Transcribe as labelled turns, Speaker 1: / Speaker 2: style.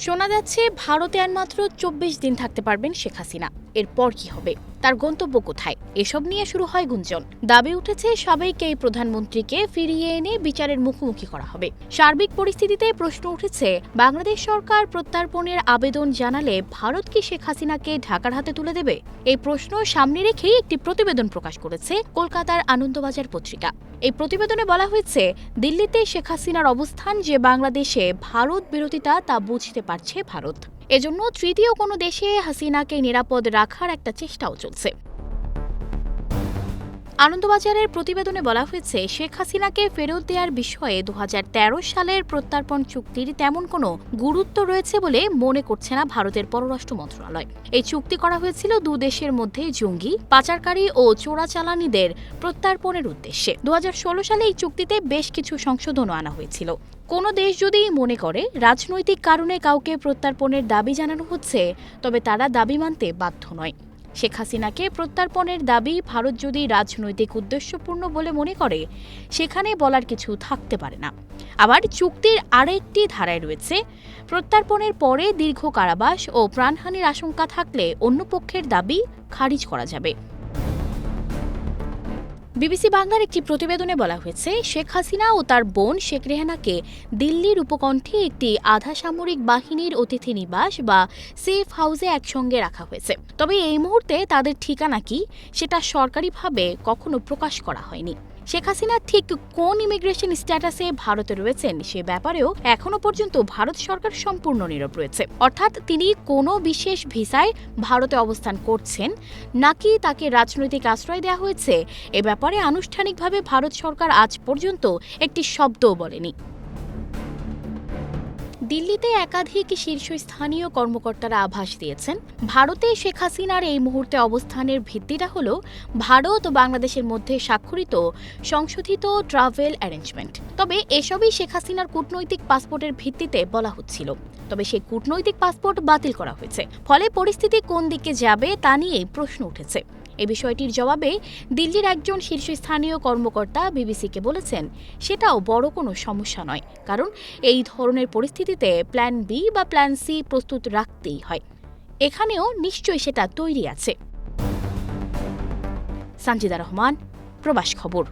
Speaker 1: শোনা যাচ্ছে ভারতে আর মাত্র ২৪ দিন থাকতে পারবেন শেখ হাসিনা। এরপর কি হবে, তার গন্তব্য কোথায়, এসব নিয়ে শুরু হয় গুঞ্জন। দাবি উঠেছে সাবেক এই প্রধানমন্ত্রীকে ফিরিয়ে এনে বিচারের মুখোমুখি করা হবে। সার্বিক পরিস্থিতিতে প্রশ্ন উঠেছে, বাংলাদেশ সরকার প্রত্যার্পণের আবেদন জানালে ভারত কি শেখ হাসিনাকে ঢাকার হাতে তুলে দেবে? এই প্রশ্ন সামনে রেখেই একটি প্রতিবেদন প্রকাশ করেছে কলকাতার আনন্দবাজার পত্রিকা। এই প্রতিবেদনে বলা হয়েছে, দিল্লিতে শেখ হাসিনার অবস্থান যে বাংলাদেশে ভারত বিরোধিতা তা বুঝতে পারছে ভারত। এজন্য তৃতীয় কোনো দেশে হাসিনাকে নিরাপদ রাখার একটা চেষ্টাও চলছে। আনন্দবাজারের প্রতিবেদনে বলা হয়েছে, শেখ হাসিনাকে ফেরত দেওয়ার বিষয়ে ২০১৩ সালের প্রত্যার্পণ চুক্তির তেমন কোনো গুরুত্ব রয়েছে বলে মনে করছে না ভারতের পররাষ্ট্র মন্ত্রণালয়। এই চুক্তি করা হয়েছিল দুদেশের মধ্যে জঙ্গি, পাচারকারী ও চোরাচালানিদের প্রত্যার্পণের উদ্দেশ্যে। ২০১৬ সালে এই চুক্তিতে বেশ কিছু সংশোধনও আনা হয়েছিল। কোনো দেশ যদি মনে করে রাজনৈতিক কারণে কাউকে প্রত্যার্পণের দাবি জানানো হচ্ছে, তবে তারা দাবি মানতে বাধ্য নয়। শেখ হাসিনাকে প্রত্যার্পণের দাবি ভারত যদি রাজনৈতিক উদ্দেশ্যপূর্ণ বলে মনে করে, সেখানে বলার কিছু থাকতে পারে না। আবার চুক্তির আরেকটি ধারায় রয়েছে, প্রত্যার্পণের পরে দীর্ঘ কারাবাস ও প্রাণহানির আশঙ্কা থাকলে অন্য পক্ষের দাবি খারিজ করা যাবে। বিবিসি বাংলার একটি প্রতিবেদনে বলা হয়েছে, শেখ হাসিনা ও তার বোন শেখ রেহানাকে দিল্লির উপকণ্ঠে একটি আধা সামরিক বাহিনীর অতিথি নিবাস বা সেফ হাউসে একসঙ্গে রাখা হয়েছে। তবে এই মুহূর্তে তাদের ঠিকানা কি, সেটা সরকারিভাবে কখনো প্রকাশ করা হয়নি। শেখ হাসিনা ঠিক কোন ইমিগ্রেশন স্ট্যাটাসে ভারতে রয়েছেন সে ব্যাপারেও এখনো পর্যন্ত ভারত সরকার সম্পূর্ণ নীরব রয়েছে। অর্থাৎ তিনি কোনো বিশেষ ভিসায় ভারতে অবস্থান করছেন নাকি তাকে রাজনৈতিক আশ্রয় দেওয়া হয়েছে, এ ব্যাপারে আনুষ্ঠানিকভাবে ভারত সরকার আজ পর্যন্ত একটি শব্দও বলেনি। দিল্লিতে একাধিক শীর্ষস্থানীয় কর্মকর্তারা আভাস দিয়েছেন, ভারতে শেখ হাসিনার এই মুহূর্তে অবস্থানের ভিত্তিটা হল ভারত ও বাংলাদেশের মধ্যে স্বাক্ষরিত সংশোধিত ট্রাভেল অ্যারেঞ্জমেন্ট। তবে এসবই শেখ হাসিনার কূটনৈতিক পাসপোর্টের ভিত্তিতে বলা হচ্ছিল। তবে সেই কূটনৈতিক পাসপোর্ট বাতিল করা হয়েছে। ফলে পরিস্থিতি কোন দিকে যাবে তা নিয়ে প্রশ্ন উঠেছে। এই বিষয়টির জবাবে দিল্লির একজন শীর্ষস্থানীয় কর্মকর্তা বিবিসিকে বলেছেন, সেটাও বড় কোনো সমস্যা নয়, কারণ এই ধরনের পরিস্থিতিতে প্ল্যান বি বা প্ল্যান সি প্রস্তুত রাখতেই হয়। এখানেও নিশ্চয়ই সেটা তৈরি আছে। সানজিদা রহমান, প্রবাস খবর।